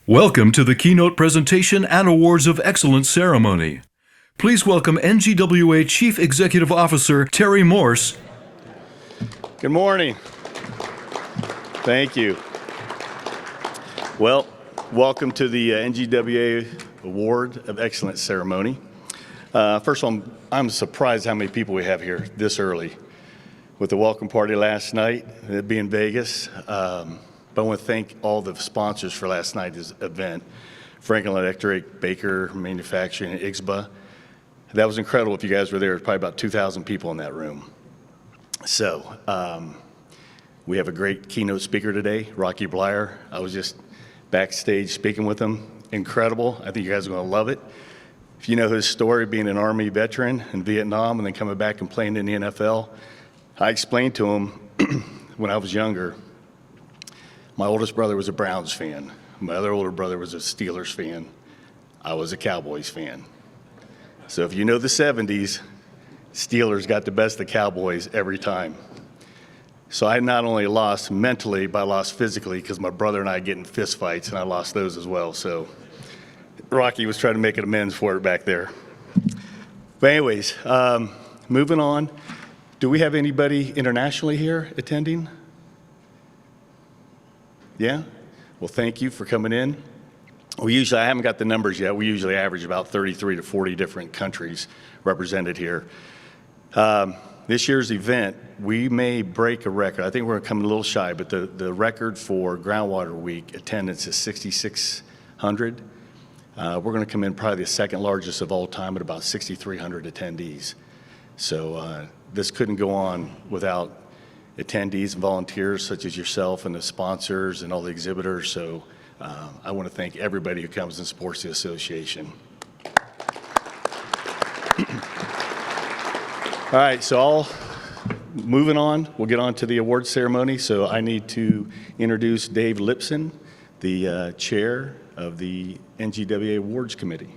Welcome to the keynote presentation and Awards of Excellence ceremony. Please welcome NGWA Chief Executive Officer Terry Morse. Good morning. Thank you. Well, welcome to the NGWA Award of Excellence ceremony. First of all, I'm surprised how many people we have here this early. With the welcome party last night, it being Vegas, but I want to thank all the sponsors for last night's event. Franklin Electric, Baker Manufacturing, and IGSBA. That was incredible. If you guys were there, probably about 2,000 people in that room. So we have a great keynote speaker today, Rocky Blyer. I was just backstage speaking with him. Incredible. I think you guys are going to love it. If you know his story, being an Army veteran in Vietnam and then coming back and playing in the NFL, I explained to him when I was younger, my oldest brother was a Browns fan. My other older brother was a Steelers fan. I was a Cowboys fan. So if you know the 70s, Steelers got the best of Cowboys every time. So I not only lost mentally, but I lost physically because my brother and I get in fist fights, and I lost those as well. So Rocky was trying to make an amends for it back there. But anyways, moving on. Do we have anybody internationally here attending? Yeah? Well, thank you for coming in. I haven't got the numbers yet. We usually average about 33 to 40 different countries represented here. This year's event, we may break a record. I think we're going to come a little shy, but the record for Groundwater Week attendance is 6,600. We're going to come in probably the second largest of all time at about 6,300 attendees. So this couldn't go on without attendees and volunteers such as yourself and the sponsors and all the exhibitors. So I want to thank everybody who comes and supports the association. All right, so moving on, we'll get on to the awards ceremony. So I need to introduce Dave Lipson, the chair of the NGWA Awards Committee.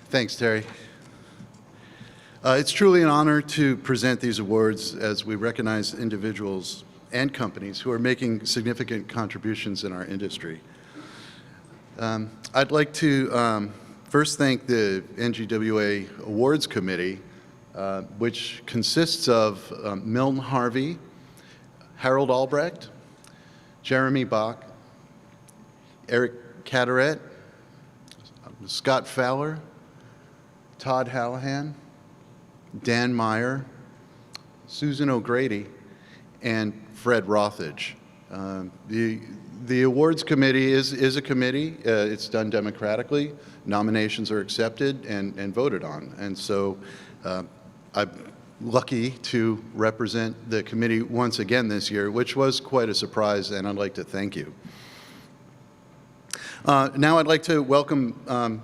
Thanks, Terry. It's truly an honor to present these awards as we recognize individuals and companies who are making significant contributions in our industry. I'd like to first thank the NGWA Awards Committee, which consists of Milton Harvey, Harold Albrecht, Jeremy Bach, Eric Cataret, Scott Fowler, Todd Hallahan, Dan Meyer, Susan O'Grady, and Fred Rothage. The awards committee is a committee. It's done democratically. Nominations are accepted and voted on. And so I'm lucky to represent the committee once again this year, which was quite a surprise, and I'd like to thank you. Now I'd like to welcome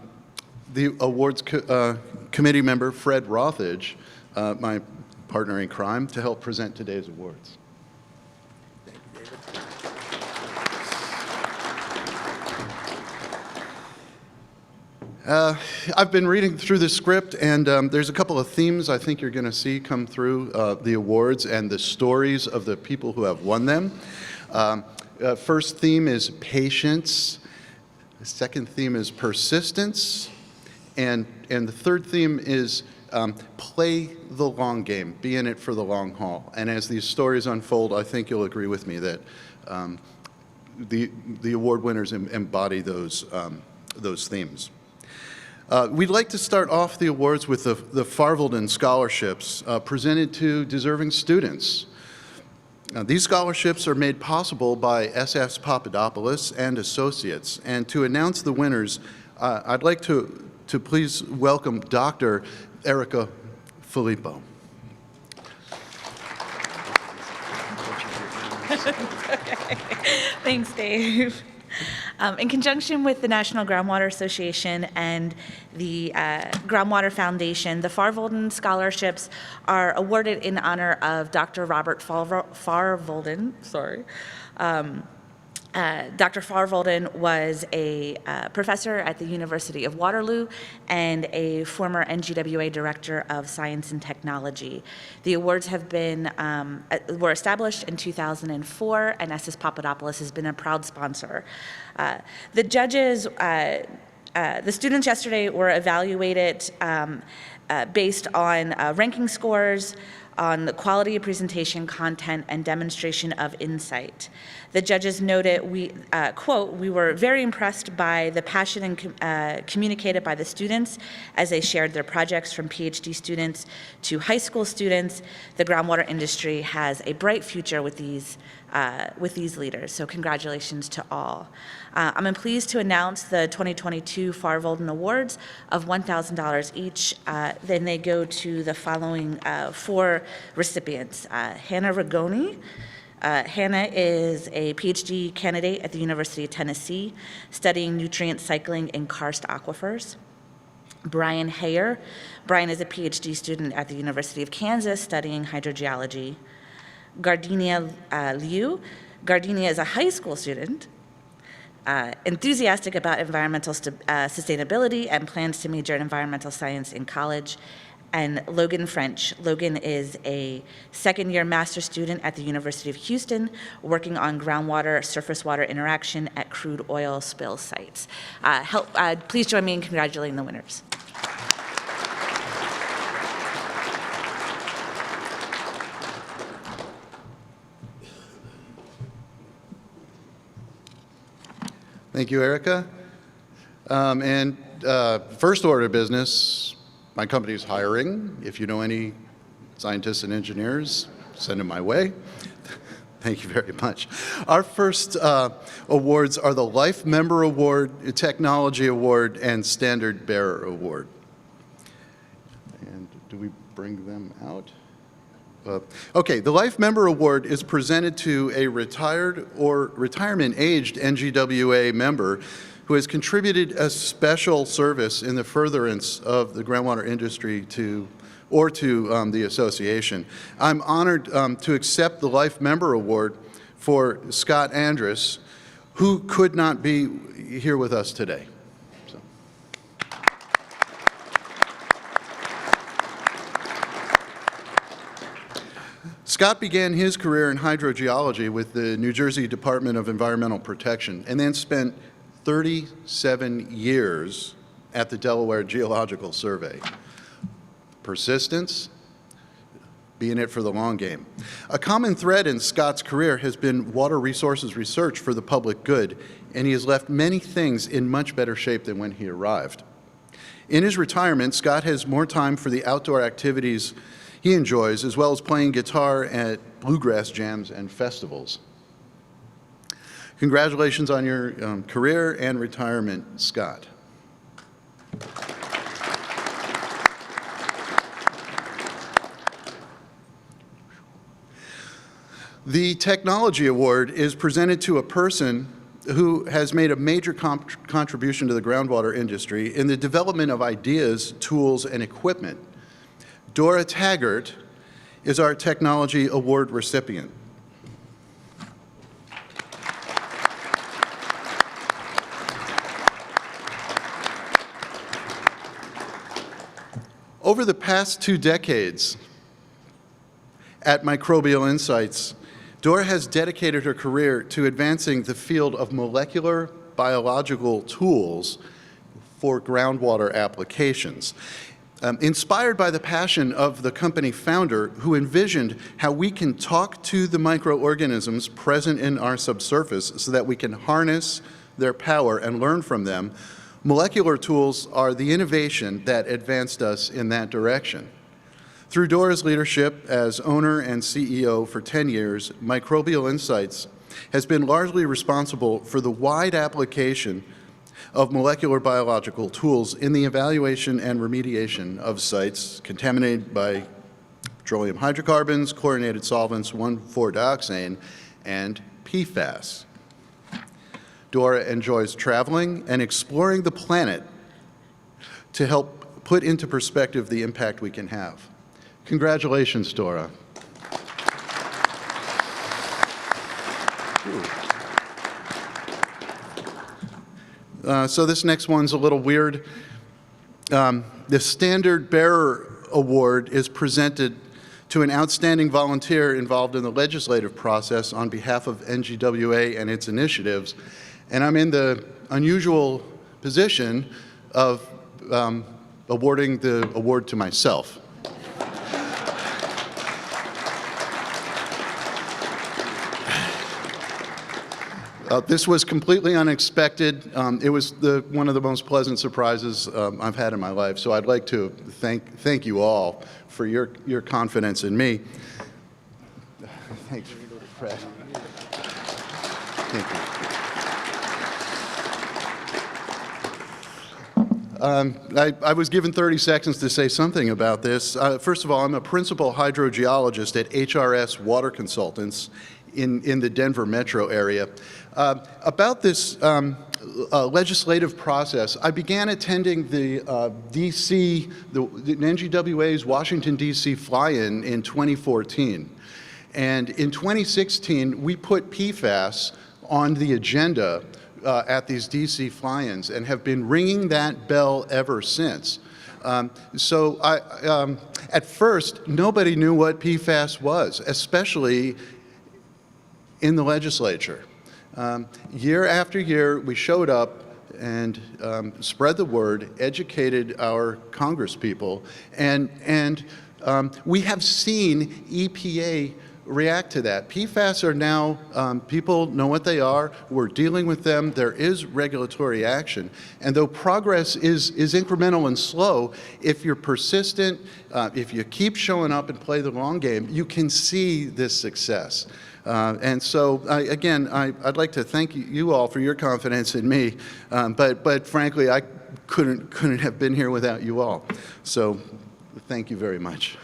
the awards committee member, Fred Rothage, my partner in crime, to help present today's awards. Thank you, David. I've been reading through the script, and there's a couple of themes I think you're going to see come through the awards and the stories of the people who have won them. First theme is patience. The second theme is persistence. And the third theme is play the long game, be in it for the long haul. And as these stories unfold, I think you'll agree with me that the award winners embody those themes. We'd like to start off the awards with the Farvelden Scholarships presented to deserving students. These scholarships are made possible by S.F. Papadopoulos and Associates. And to announce the winners, I'd like to please welcome Dr. Erica Filippo. Thanks, Dave. In conjunction with the National Groundwater Association and the Groundwater Foundation, the Farvelden Scholarships are awarded in honor of Dr. Robert Farvelden, Dr. Farvolden was a professor at the University of Waterloo and a former NGWA Director of Science and Technology. The awards were established in 2004, and Estes Papadopoulos has been a proud sponsor. The students yesterday were evaluated based on ranking scores, on the quality of presentation, content, and demonstration of insight. The judges noted, quote, "We were very impressed by the passion communicated by the students as they shared their projects, from PhD students to high school students. The groundwater industry has a bright future with these leaders." So congratulations to all. I'm pleased to announce the 2022 Farvolden Awards of $1,000 each. Then they go to the following 4 recipients. Hannah Rigoni. Hannah is a PhD candidate at the University of Tennessee, studying nutrient cycling in karst aquifers. Brian Hayer. Brian is a PhD student at the University of Kansas, studying hydrogeology. Gardenia Liu. Gardenia is a high school student, enthusiastic about environmental sustainability and plans to major in environmental science in college. And Logan French. Logan is a second-year master's student at the University of Houston, working on groundwater, surface water interaction at crude oil spill sites. Please join me in congratulating the winners. Thank you, Erica. First order of business, my company is hiring. If you know any scientists and engineers, send them my way. Thank you very much. Our first awards are the Life Member Award, Technology Award, and Standard Bearer Award. And do we bring them out? Okay, the Life Member Award is presented to a retired or retirement-aged NGWA member who has contributed a special service in the furtherance of the groundwater industry to the association. I'm honored to accept the Life Member Award for Scott Andrus, who could not be here with us today. So. Scott began his career in hydrogeology with the New Jersey Department of Environmental Protection and then spent 37 years at the Delaware Geological Survey. Persistence, be in it for the long game. A common thread in Scott's career has been water resources research for the public good, and he has left many things in much better shape than when he arrived. In his retirement, Scott has more time for the outdoor activities he enjoys, as well as playing guitar at bluegrass jams and festivals. Congratulations on your career and retirement, Scott. The Technology Award is presented to a person who has made a major contribution to the groundwater industry in the development of ideas, tools, and equipment. Dora Taggart is our Technology Award recipient. Over the past 2 decades at Microbial Insights, Dora has dedicated her career to advancing the field of molecular biological tools for groundwater applications. Inspired by the passion of the company founder, who envisioned how we can talk to the microorganisms present in our subsurface so that we can harness their power and learn from them, molecular tools are the innovation that advanced us in that direction. Through Dora's leadership as owner and CEO for 10 years, Microbial Insights has been largely responsible for the wide application of molecular biological tools in the evaluation and remediation of sites contaminated by petroleum hydrocarbons, chlorinated solvents, 1,4-dioxane, and PFAS. Dora enjoys traveling and exploring the planet to help put into perspective the impact we can have. Congratulations, Dora. So this next one's a little weird. The Standard Bearer Award is presented to an outstanding volunteer involved in the legislative process on behalf of NGWA and its initiatives. And I'm in the unusual position of awarding the award to myself. This was completely unexpected. It was one of the most pleasant surprises I've had in my life. So I'd like to thank you all for your confidence in me. Thanks, Fred. Thank you. I was given 30 seconds to say something about this. First of all, I'm a principal hydrogeologist at HRS Water Consultants in the Denver metro area. About this legislative process, I began attending the DC, the NGWA's Washington, D.C. fly-in in 2014. And in 2016, we put PFAS on the agenda at these DC fly-ins and have been ringing that bell ever since. At first, nobody knew what PFAS was, especially in the legislature. Year after year, we showed up and spread the word, educated our congresspeople, and we have seen EPA react to that. PFAS are now, people know what they are, we're dealing with them, there is regulatory action, and though progress is incremental and slow, if you're persistent, if you keep showing up and play the long game, you can see this success. And so, again, I'd like to thank you all for your confidence in me, but frankly, I couldn't have been here without you all. So, thank you very much.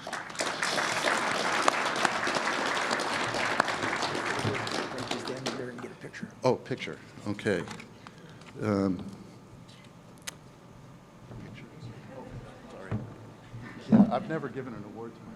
Stand there and get a picture. Oh, picture. Okay. Sorry. Yeah, I've never given an award to myself.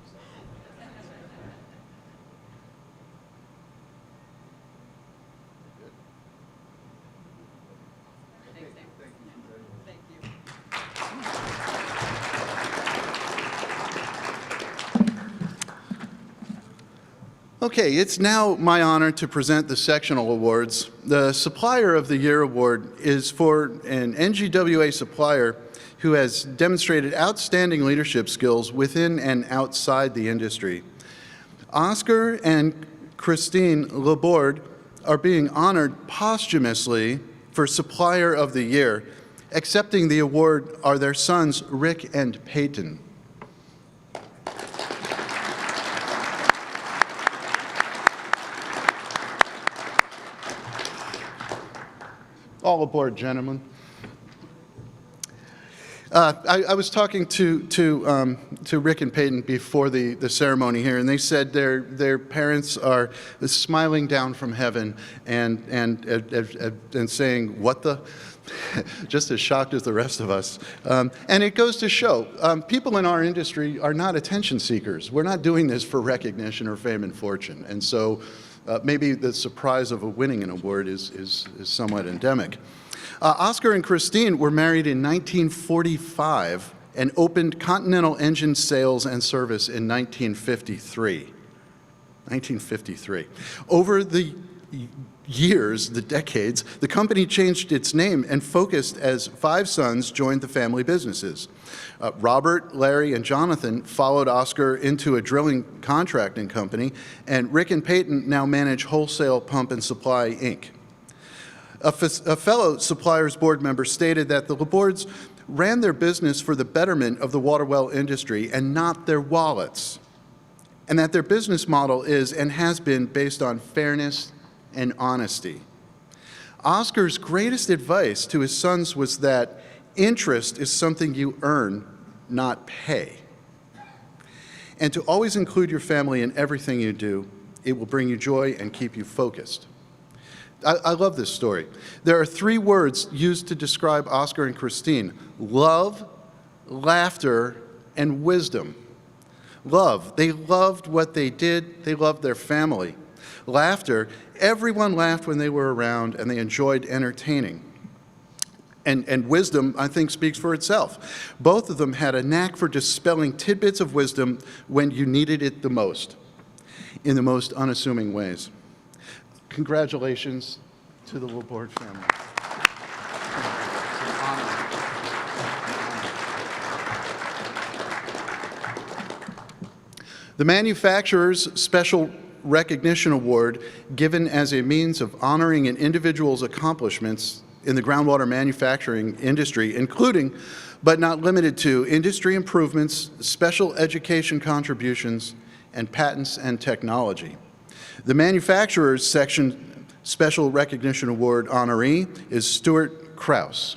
Okay, it's now my honor to present the sectional awards. The Supplier of the Year award is for an NGWA supplier who has demonstrated outstanding leadership skills within and outside the industry. Oscar and Christine Laborde are being honored posthumously for Supplier of the Year. Accepting the award are their sons, Rick and Peyton. All aboard, gentlemen. I was talking to Rick and Peyton before the ceremony here, and they said their parents are smiling down from heaven and saying, "What the?" just as shocked as the rest of us. And it goes to show, people in our industry are not attention seekers. We're not doing this for recognition or fame and fortune, and so. Maybe the surprise of winning an award is somewhat endemic. Oscar and Christine were married in 1945 and opened Continental Engine Sales and Service in 1953. 1953. Over the years, the decades, the company changed its name and focused as 5 sons joined the family businesses. Robert, Larry, and Jonathan followed Oscar into a drilling contracting company, and Rick and Peyton now manage Wholesale Pump and Supply, Inc. A fellow Suppliers board member stated that the Labordes ran their business for the betterment of the water well industry and not their wallets, and that their business model is and has been based on fairness and honesty. Oscar's greatest advice to his sons was that interest is something you earn, not pay. And to always include your family in everything you do. It will bring you joy and keep you focused. I love this story. There are 3 words used to describe Oscar and Christine: love, laughter, and wisdom. Love. They loved what they did. They loved their family. Laughter. Everyone laughed when they were around, and they enjoyed entertaining. and wisdom, I think, speaks for itself. Both of them had a knack for dispelling tidbits of wisdom when you needed it the most, in the most unassuming ways. Congratulations to the LaBorde family. The Manufacturer's Special Recognition Award, given as a means of honoring an individual's accomplishments in the groundwater manufacturing industry, including, but not limited to, industry improvements, special education contributions, and patents and technology. The Manufacturer's Section Special Recognition Award honoree is Stuart Kraus.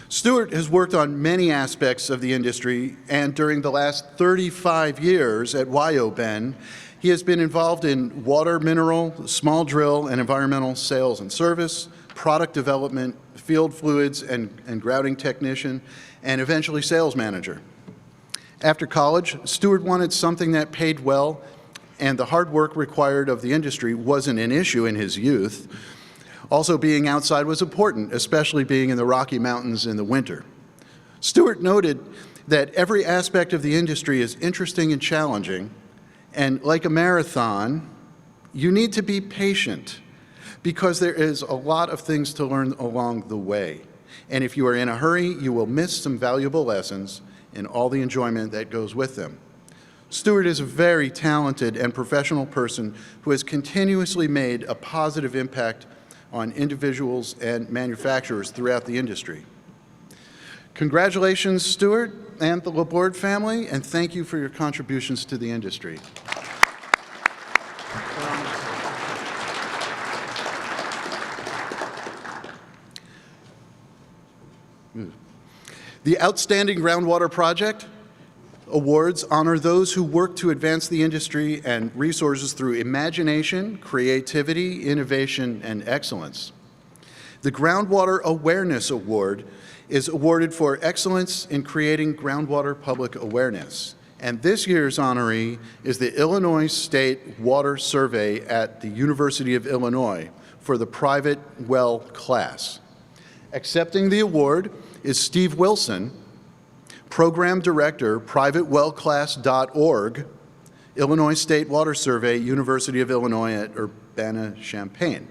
Stuart has worked on many aspects of the industry, and during the last 35 years at WyoBen, he has been involved in water, mineral, small drill, and environmental sales and service, product development, field fluids and grouting technician, and eventually sales manager. After college, Stuart wanted something that paid well, and the hard work required of the industry wasn't an issue in his youth. Also, being outside was important, especially being in the Rocky Mountains in the winter. Stuart noted that every aspect of the industry is interesting and challenging, and like a marathon, you need to be patient because there is a lot of things to learn along the way. And if you are in a hurry, you will miss some valuable lessons and all the enjoyment that goes with them. Stuart is a very talented and professional person who has continuously made a positive impact on individuals and manufacturers throughout the industry. Congratulations, Stuart and the LaBorde family, and thank you for your contributions to the industry. The Outstanding Groundwater Project Awards honor those who work to advance the industry and resources through imagination, creativity, innovation, and excellence. The Groundwater Awareness Award is awarded for excellence in creating groundwater public awareness. And this year's honoree is the Illinois State Water Survey at the University of Illinois for the private well class. Accepting the award is Steve Wilson, Program Director, privatewellclass.org, Illinois State Water Survey, University of Illinois at Urbana-Champaign.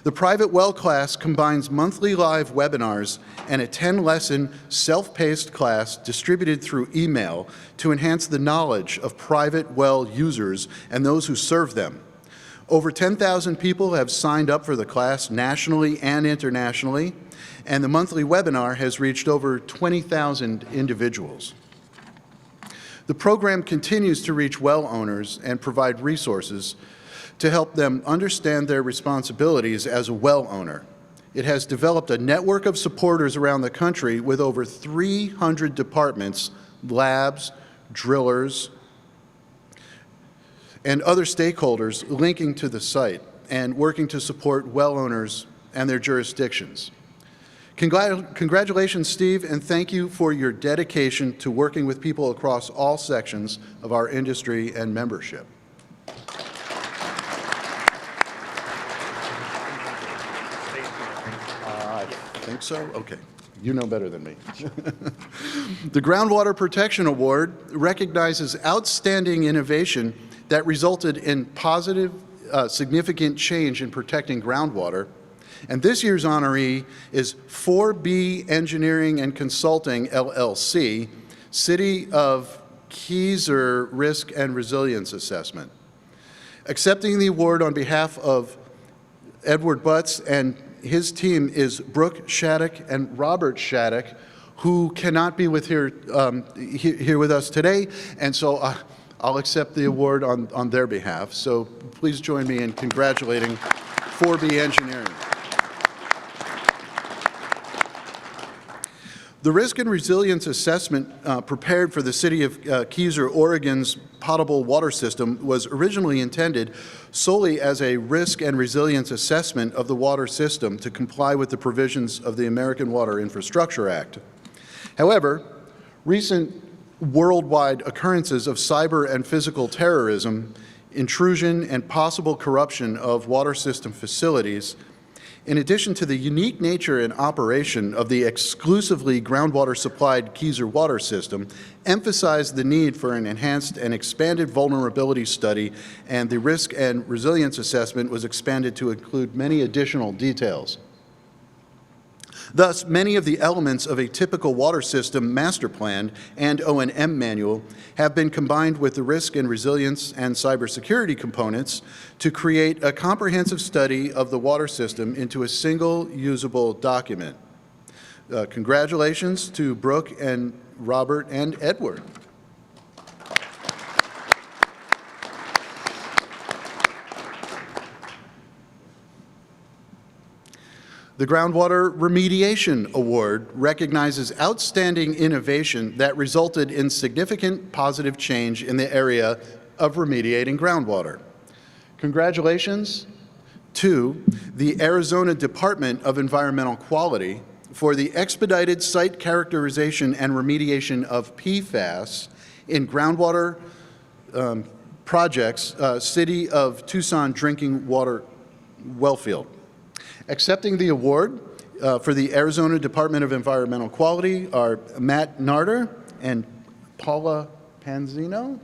The private well class combines monthly live webinars and a 10-lesson self-paced class distributed through email to enhance the knowledge of private well users and those who serve them. Over 10,000 people have signed up for the class nationally and internationally, and the monthly webinar has reached over 20,000 individuals. The program continues to reach well owners and provide resources to help them understand their responsibilities as a well owner. It has developed a network of supporters around the country with over 300 departments, labs, drillers, and other stakeholders linking to the site and working to support well owners and their jurisdictions. Congratulations, Steve, and thank you for your dedication to working with people across all sections of our industry and membership. I think so? Okay. You know better than me. The Groundwater Protection Award recognizes outstanding innovation that resulted in positive, significant change in protecting groundwater. And this year's honoree is 4B Engineering and Consulting, LLC, City of Keyser Risk and Resilience Assessment. Accepting the award on behalf of Edward Butts and his team is Brooke Shattuck and Robert Shattuck, who cannot be here with us today, and so I'll accept the award on their behalf. So please join me in congratulating 4B Engineering. The Risk and Resilience Assessment prepared for the City of Keyser, Oregon's potable water system was originally intended solely as a risk and resilience assessment of the water system to comply with the provisions of the American Water Infrastructure Act. However, recent worldwide occurrences of cyber and physical terrorism, intrusion, and possible corruption of water system facilities, in addition to the unique nature and operation of the exclusively groundwater-supplied Keyser water system, emphasized the need for an enhanced and expanded vulnerability study, and the risk and resilience assessment was expanded to include many additional details. Thus, many of the elements of a typical water system master plan and O&M manual have been combined with the risk and resilience and cybersecurity components to create a comprehensive study of the water system into a single usable document. Congratulations to Brooke and Robert and Edward. The Groundwater Remediation Award recognizes outstanding innovation that resulted in significant positive change in the area of remediating groundwater. Congratulations to the Arizona Department of Environmental Quality for the expedited site characterization and remediation of PFAS in groundwater projects, City of Tucson drinking water wellfield. Accepting the award for the Arizona Department of Environmental Quality are Matt Narder and Paula Panzino.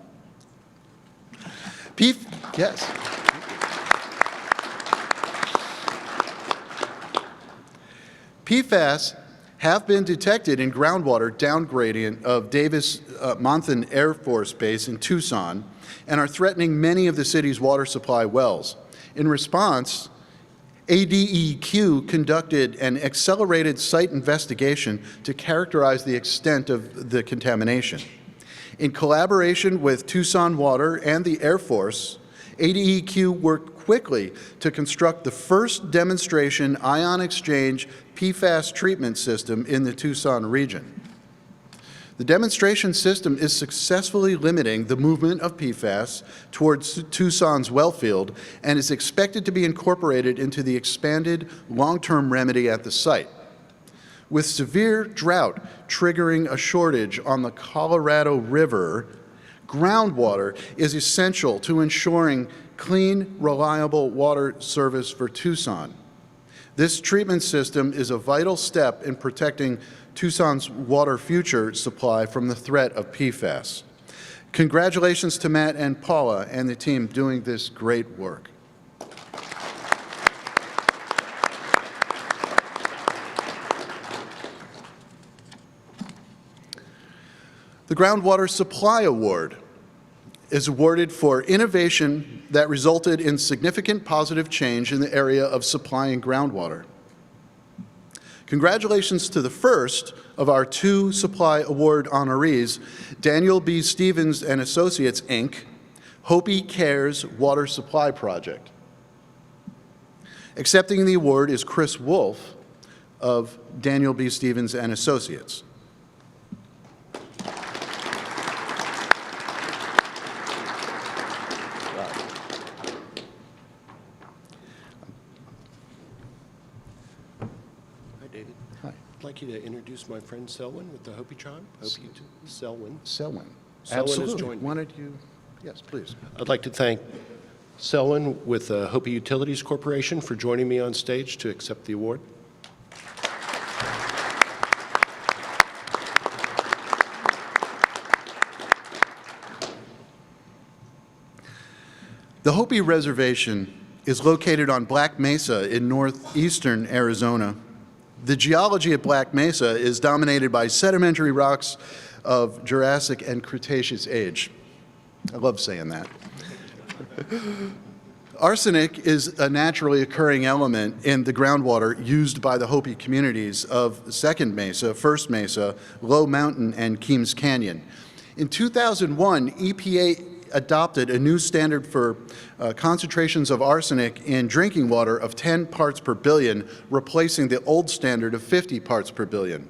Yes. PFAS have been detected in groundwater down gradient of Davis-Monthan Air Force Base in Tucson and are threatening many of the city's water supply wells. In response, ADEQ conducted an accelerated site investigation to characterize the extent of the contamination. In collaboration with Tucson Water and the Air Force, ADEQ worked quickly to construct the first demonstration ion exchange PFAS treatment system in the Tucson region. The demonstration system is successfully limiting the movement of PFAS towards Tucson's wellfield and is expected to be incorporated into the expanded long-term remedy at the site. With severe drought triggering a shortage on the Colorado River, groundwater is essential to ensuring clean, reliable water service for Tucson. This treatment system is a vital step in protecting Tucson's water future supply from the threat of PFAS. Congratulations to Matt and Paula and the team doing this great work. The Groundwater Supply Award is awarded for innovation that resulted in significant positive change in the area of supplying groundwater. Congratulations to the first of our two Supply Award honorees, Daniel B. Stevens and Associates, Inc., Hopi Cares Water Supply Project. Accepting the award is Chris Wolf of Daniel B. Stevens and Associates. I'd like you to introduce my friend Selwyn with the Hopi tribe. Selwyn. Selwyn. Selwyn has Absolutely. joined me. Wanted you? Yes, please. I'd like to thank Selwyn with the Hopi Utilities Corporation for joining me on stage to accept the award. The Hopi Reservation is located on Black Mesa in northeastern Arizona. The geology at Black Mesa is dominated by sedimentary rocks of Jurassic and Cretaceous age. I love saying that. Arsenic is a naturally occurring element in the groundwater used by the Hopi communities of Second Mesa, First Mesa, Low Mountain, and Keams Canyon. In 2001, EPA adopted a new standard for concentrations of arsenic in drinking water of 10 parts per billion, replacing the old standard of 50 parts per billion.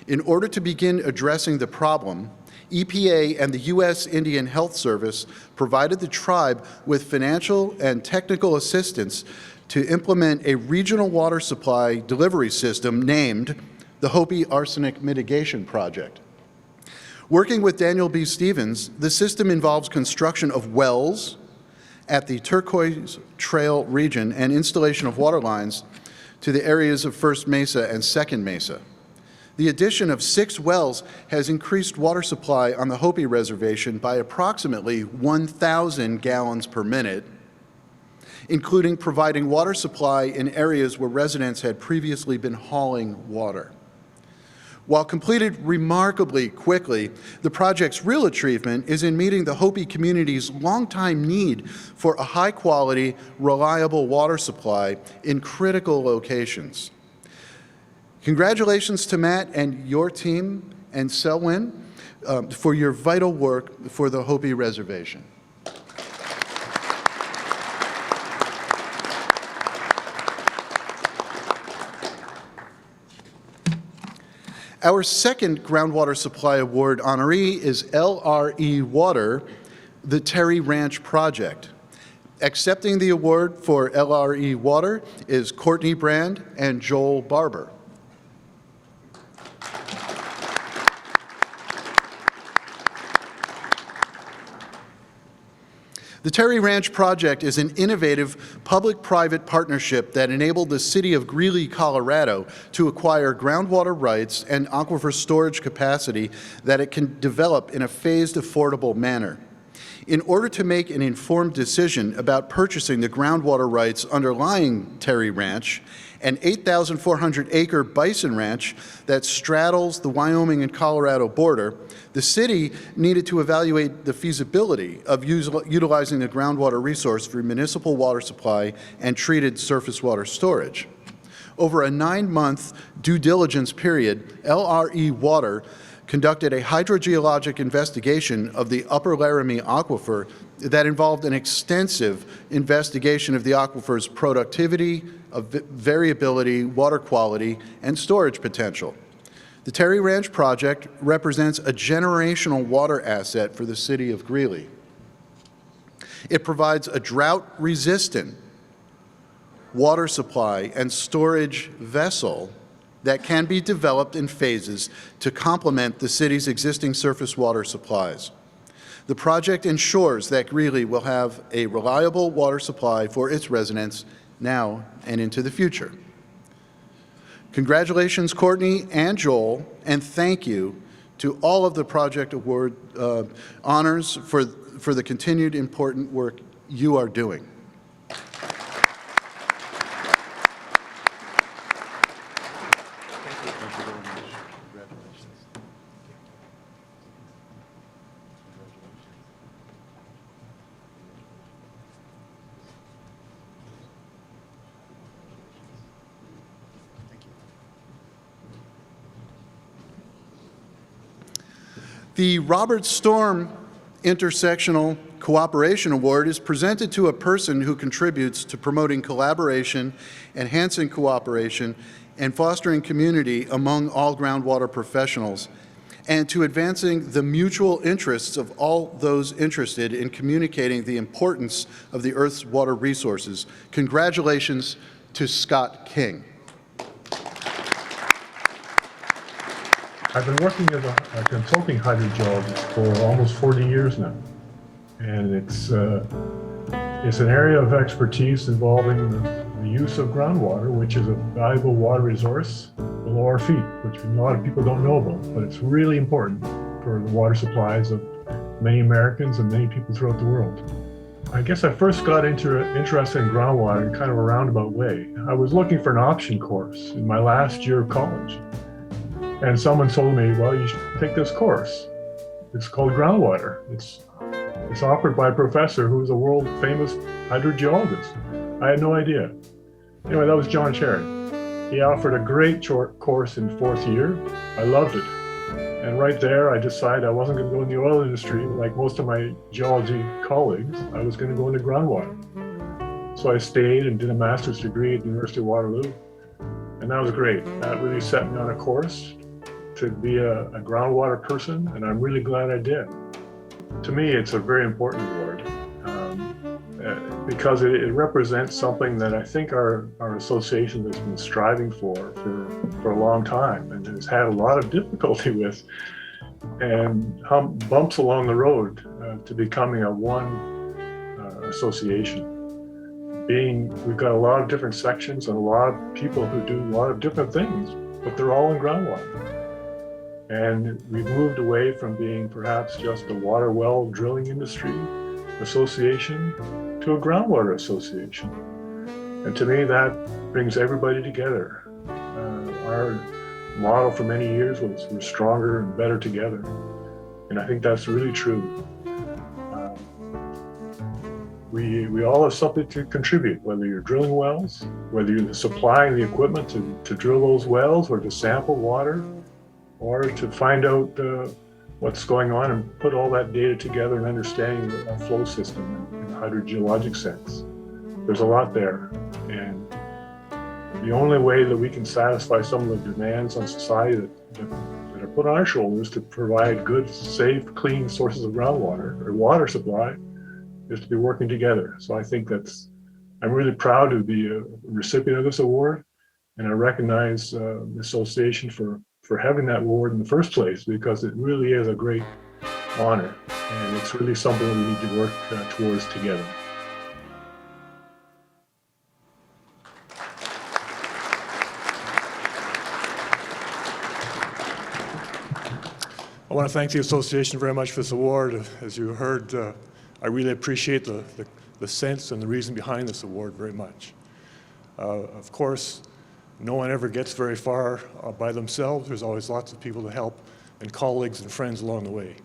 In order to begin addressing the problem, EPA and the U.S. Indian Health Service provided the tribe with financial and technical assistance to implement a regional water supply delivery system named the Hopi Arsenic Mitigation Project. Working with Daniel B. Stevens, the system involves construction of wells at the Turquoise Trail region and installation of water lines to the areas of First Mesa and Second Mesa. The addition of 6 wells has increased water supply on the Hopi Reservation by approximately 1,000 gallons per minute, including providing water supply in areas where residents had previously been hauling water. While completed remarkably quickly, the project's real achievement is in meeting the Hopi community's longtime need for a high-quality, reliable water supply in critical locations. Congratulations to Matt and your team and Selwyn for your vital work for the Hopi Reservation. Our second Groundwater Supply Award honoree is LRE Water, the Terry Ranch Project. Accepting the award for LRE Water is Courtney Brand and Joel Barber. The Terry Ranch Project is an innovative public-private partnership that enabled the city of Greeley, Colorado, to acquire groundwater rights and aquifer storage capacity that it can develop in a phased, affordable manner. In order to make an informed decision about purchasing the groundwater rights underlying Terry Ranch, an 8,400-acre bison ranch that straddles the Wyoming and Colorado border, the city needed to evaluate the feasibility of utilizing the groundwater resource for municipal water supply and treated surface water storage. Over a 9-month due diligence period, LRE Water conducted a hydrogeologic investigation of the Upper Laramie Aquifer that involved an extensive investigation of the aquifer's productivity, of variability, water quality, and storage potential. The Terry Ranch Project represents a generational water asset for the city of Greeley. It provides a drought-resistant water supply and storage vessel that can be developed in phases to complement the city's existing surface water supplies. The project ensures that Greeley will have a reliable water supply for its residents now and into the future. Congratulations, Courtney and Joel, and thank you to all of the project award honors for the continued important work you are doing. The Robert Storm Intersectional Cooperation Award is presented to a person who contributes to promoting collaboration, enhancing cooperation, and fostering community among all groundwater professionals, and to advancing the mutual interests of all those interested in communicating the importance of the Earth's water resources. Congratulations to Scott King. I've been working as a consulting hydrogeologist for almost 40 years now, and it's an area of expertise involving the use of groundwater, which is a valuable water resource below our feet, which a lot of people don't know about, but it's really important for the water supplies of many Americans and many people throughout the world. I guess I first got interested in groundwater in kind of a roundabout way. I was looking for an option course in my last year of college. And someone told me, well, you should take this course. It's called Groundwater. It's offered by a professor who's a world famous hydrogeologist. I had no idea. Anyway, that was John Cherry. He offered a great short course in 4th year. I loved it. And right there, I decided I wasn't going to go in the oil industry like most of my geology colleagues. I was going to go into groundwater. So I stayed and did a master's degree at the University of Waterloo. And that was great. That really set me on a course to be a groundwater person, and I'm really glad I did. To me, it's a very important award because it represents something that I think our association has been striving for a long time and has had a lot of difficulty with. and bumps along the road to becoming a one association. We've got a lot of different sections and a lot of people who do a lot of different things, but they're all in groundwater. And we've moved away from being perhaps just a water well drilling industry association to a groundwater association. And to me, that brings everybody together. Our motto for many years was we're stronger and better together. And I think that's really true. We all have something to contribute, whether you're drilling wells, whether you're supplying the equipment to drill those wells or to sample water, or to find out what's going on and put all that data together and understanding a flow system in a hydrogeologic sense. There's a lot there. And the only way that we can satisfy some of the demands on society that are put on our shoulders to provide good, safe, clean sources of groundwater or water supply is to be working together. So I think I'm really proud to be a recipient of this award, and I recognize the association for having that award in the first place, because it really is a great honor, and it's really something that we need to work towards together. I want to thank the association very much for this award. As you heard, I really appreciate the sense and the reason behind this award very much. Of course, no one ever gets very far by themselves. There's always lots of people to help, and colleagues and friends along the way.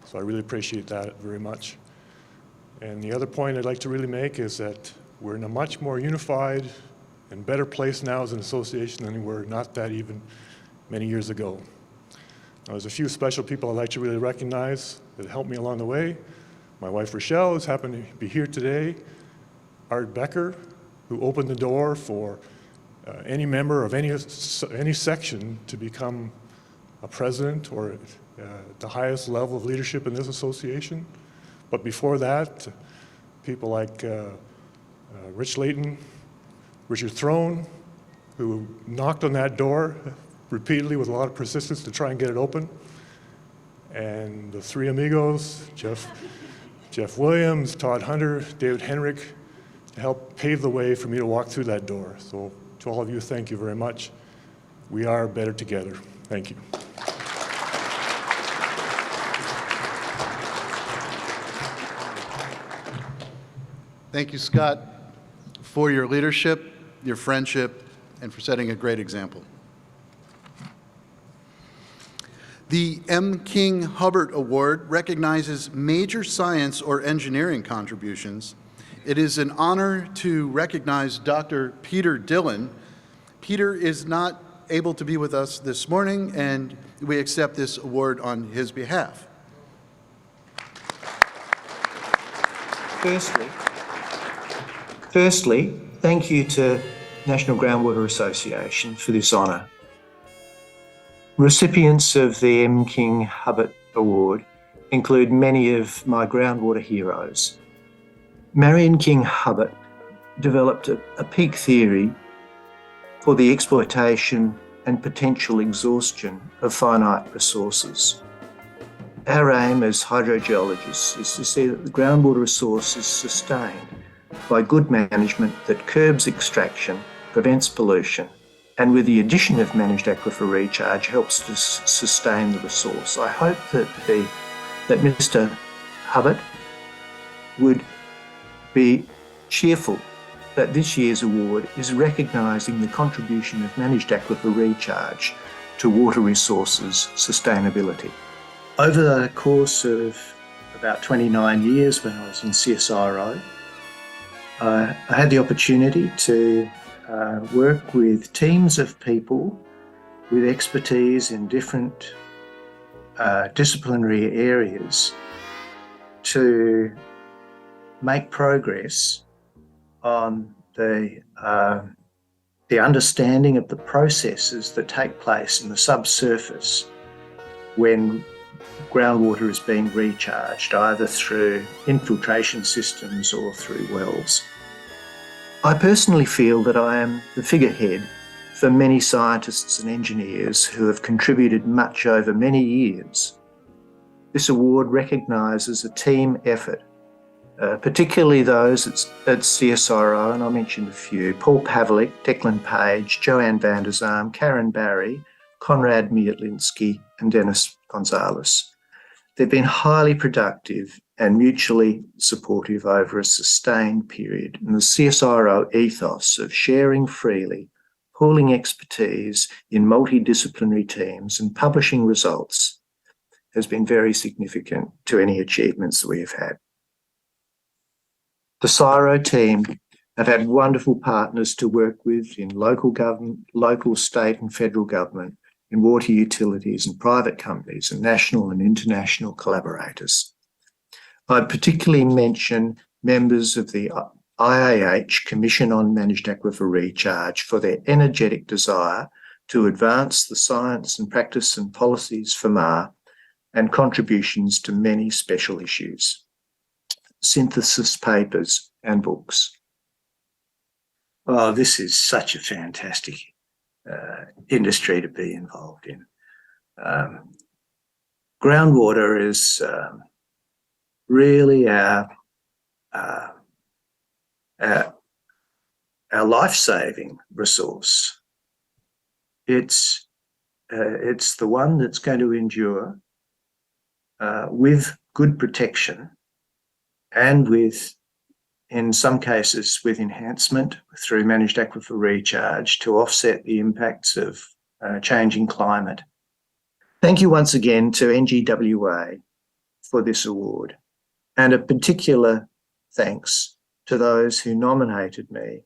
So I really appreciate that very much. And the other point I'd like to really make is that we're in a much more unified and better place now as an association than we were not that even many years ago. Now, there's a few special people I'd like to really recognize that helped me along the way. My wife Rochelle has happened to be here today. Art Becker, who opened the door for any member of any section to become a president or the highest level of leadership in this association. But before that, people like Rich Layton, Richard Throne, who knocked on that door repeatedly with a lot of persistence to try and get it open. And the three amigos, Jeff Williams, Todd Hunter, David Henrik, to help pave the way for me to walk through that door. So to all of you, thank you very much. We are better together. Thank you. Thank you, Scott, for your leadership, your friendship, and for setting a great example. The M. King Hubbert Award recognizes major science or engineering contributions. It is an honor to recognize Dr. Peter Dillon. Peter is not able to be with us this morning, and we accept this award on his behalf. Firstly, thank you to National Groundwater Association for this honour. Recipients of the M. King Hubbert Award include many of my groundwater heroes. Marion King Hubbert developed a peak theory for the exploitation and potential exhaustion of finite resources. Our aim as hydrogeologists is to see that the groundwater resource is sustained by good management that curbs extraction, prevents pollution, and with the addition of managed aquifer recharge helps to sustain the resource. I hope that Mr. Hubbert would be cheerful that this year's award is recognising the contribution of managed aquifer recharge to water resources sustainability. Over the course of about 29 years when I was in CSIRO, I had the opportunity to work with teams of people with expertise in different disciplinary areas to make progress on the understanding of the processes that take place in the subsurface when groundwater is being recharged, either through infiltration systems or through wells. I personally feel that I am the figurehead for many scientists and engineers who have contributed much over many years This award recognises a team effort, particularly those at CSIRO, and I mentioned a few: Paul Pavlik, Declan Page, Joanne van der Zalm, Karen Barry, Konrad Mietlinski, and Dennis Gonzalez. They've been highly productive and mutually supportive over a sustained period, and the CSIRO ethos of sharing freely, pooling expertise in multidisciplinary teams and publishing results has been very significant to any achievements that we have had. The CSIRO team have had wonderful partners to work with in local government, local, state and federal government, in water utilities and private companies, and national and international collaborators. I'd particularly mention members of the IAH Commission on Managed Aquifer Recharge for their energetic desire to advance the science and practice and policies for MAR and contributions to many special issues, synthesis papers and books. Oh, this is such a fantastic industry to be involved in. Groundwater is really our life-saving resource. It's the one that's going to endure with good protection and with, in some cases, with enhancement through managed aquifer recharge to offset the impacts of changing climate. Thank you once again to NGWA for this award, and a particular thanks to those who nominated me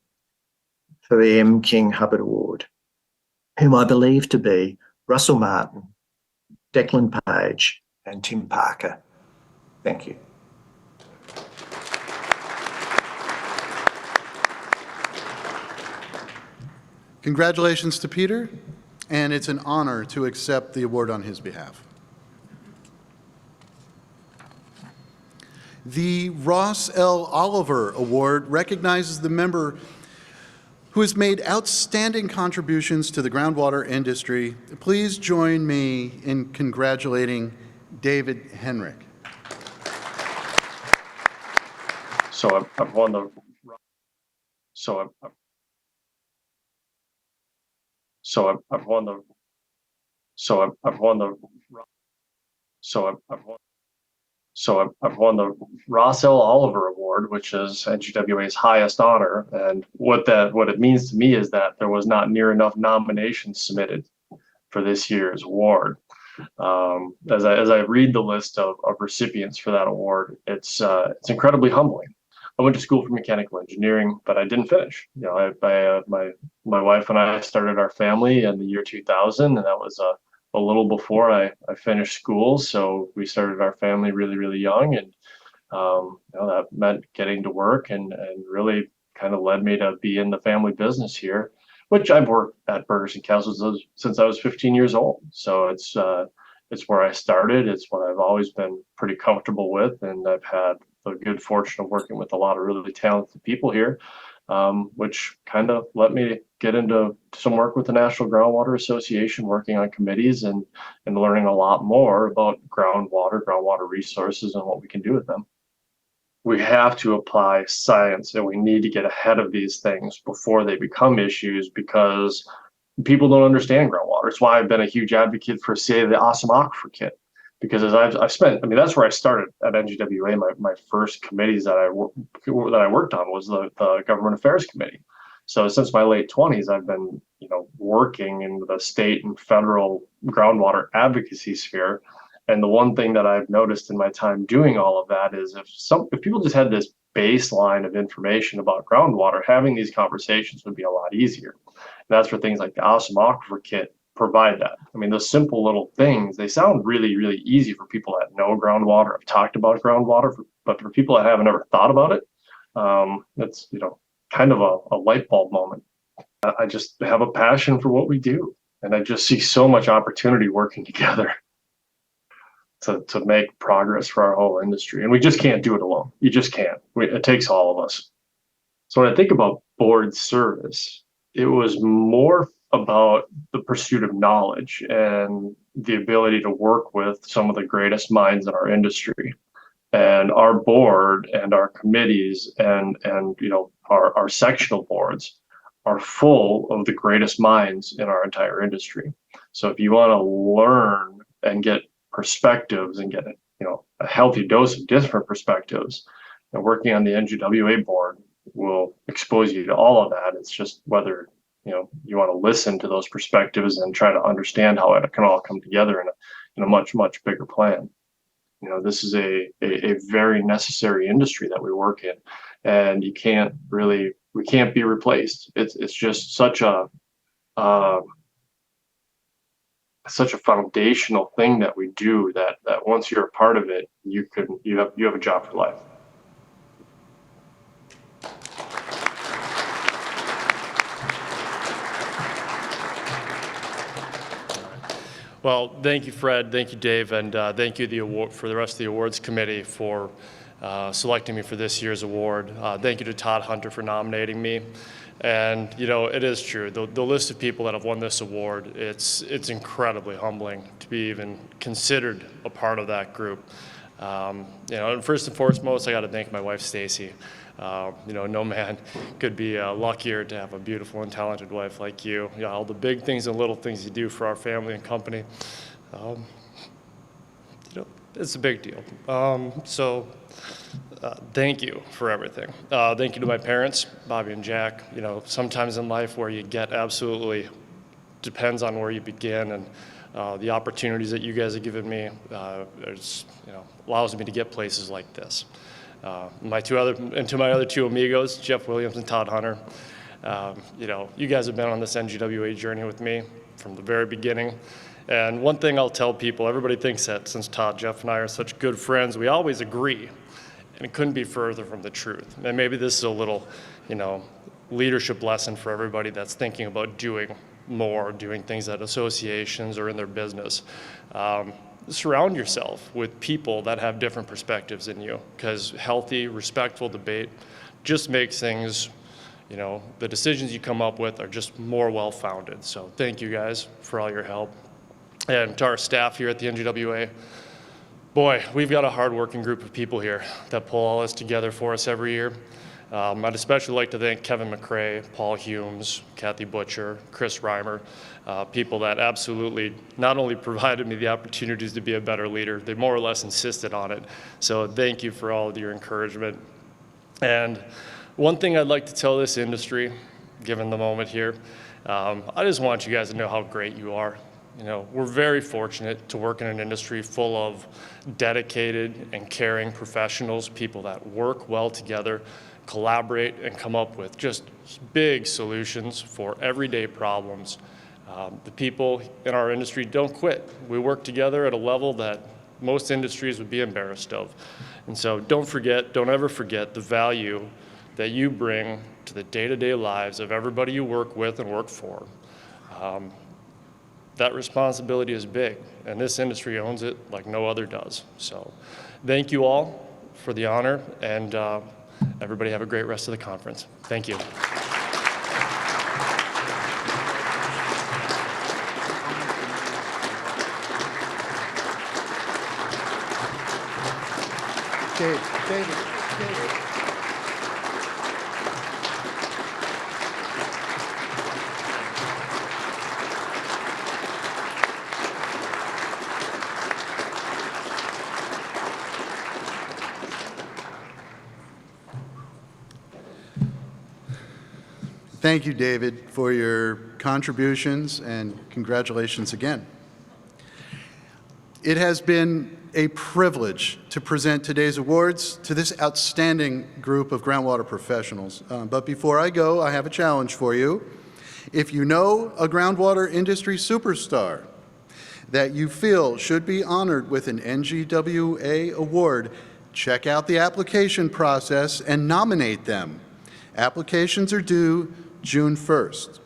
for the M. King Hubbard Award, whom I believe to be Russell Martin, Declan Page, and Tim Parker. Thank you. Congratulations to Peter, and it's an honor to accept the award on his behalf. The Ross L. Oliver Award recognizes the member who has made outstanding contributions to the groundwater industry. Please join me in congratulating David Henrick. So I've won the. I've won the Ross L. Oliver Award, which is NGWA's highest honor. And what it means to me is that there was not near enough nominations submitted for this year's award. As I read the list of recipients for that award, it's incredibly humbling. I went to school for mechanical engineering, but I didn't finish. You know, my wife and I started our family in the year 2000, and that was a little before I finished school. So we started our family really, really young, and you know, that meant getting to work and really kind of led me to be in the family business here, which I've worked at Burgers and Castles since I was 15 years old. So it's where I started. It's what I've always been pretty comfortable with, and I've had the good fortune of working with a lot of really talented people here, which kind of let me get into some work with the National Groundwater Association, working on committees and learning a lot more about groundwater resources and what we can do with them. We have to apply science, and we need to get ahead of these things before they become issues, because people don't understand groundwater. It's why I've been a huge advocate for, say, the Awesome Aquifer Kit. Because as I've spent, I mean, that's where I started at NGWA. My first committees that I worked on was the Government Affairs Committee. So since my late 20s, I've been, you know, working in the state and federal groundwater advocacy sphere. And the one thing that I've noticed in my time doing all of that is if people just had this baseline of information about groundwater, having these conversations would be a lot easier. And that's where things like the Awesome Aquifer Kit provide that. I mean, those simple little things, they sound really, really easy for people that know groundwater, have talked about groundwater, but for people that haven't ever thought about it, it's, you know, kind of a light bulb moment. I just have a passion for what we do, and I just see so much opportunity working together to make progress for our whole industry. And we just can't do it alone. You just can't. It takes all of us. So when I think about board service, it was more about the pursuit of knowledge and the ability to work with some of the greatest minds in our industry. And our board and our committees and you know our sectional boards are full of the greatest minds in our entire industry. So if you want to learn and get perspectives and get a healthy dose of different perspectives, and working on the NGWA board will expose you to all of that. It's just whether you want to listen to those perspectives and try to understand how it can all come together in a much bigger plan. This is a very necessary industry that we work in, and we can't be replaced. It's just such a foundational thing that we do that once you're a part of it, you have a job for life. Well, thank you, Fred. Thank you, Dave, and thank you for the rest of the awards committee for selecting me for this year's award. Thank you to Todd Hunter for nominating me. And it is true. The list of people that have won this award, it's incredibly humbling to be even considered a part of that group. And first and foremost, I got to thank my wife, Stacy. No man could be luckier to have a beautiful and talented wife like you. All the big things and little things you do for our family and company, it's a big deal. Thank you for everything. Thank you to my parents, Bobby and Jack. Sometimes in life where you get absolutely, depends on where you begin, and the opportunities that you guys have given me allows me to get places like this. To my other two amigos, Jeff Williams and Todd Hunter, you guys have been on this NGWA journey with me from the very beginning. And one thing I'll tell people, everybody thinks that since Todd, Jeff, and I are such good friends, we always agree. And it couldn't be further from the truth. And maybe this is a little, leadership lesson for everybody that's thinking about doing more, doing things at associations or in their business. Surround yourself with people that have different perspectives than you, because healthy, respectful debate just makes things, the decisions you come up with are just more well-founded. So thank you guys for all your help. And to our staff here at the NGWA, boy, we've got a hard-working group of people here that pull all this together for us every year. I'd especially like to thank Kevin McCrae, Paul Humes, Kathy Butcher, Chris Reimer, people that absolutely not only provided me the opportunities to be a better leader, they more or less insisted on it. So thank you for all of your encouragement. And one thing I'd like to tell this industry, given the moment here, I just want you guys to know how great you are. We're very fortunate to work in an industry full of dedicated and caring professionals, people that work well together, collaborate, and come up with just big solutions for everyday problems. The people in our industry don't quit. We work together at a level that most industries would be embarrassed of. And so don't ever forget the value that you bring to the day-to-day lives of everybody you work with and work for. That responsibility is big, and this industry owns it like no other does. So thank you all for the honor, and everybody have a great rest of the conference. Thank you. David. Thank you, David, for your contributions, and congratulations again. It has been a privilege to present today's awards to this outstanding group of groundwater professionals. But before I go, I have a challenge for you. If you know a groundwater industry superstar that you feel should be honored with an NGWA award, check out the application process and nominate them. Applications are due June 1st.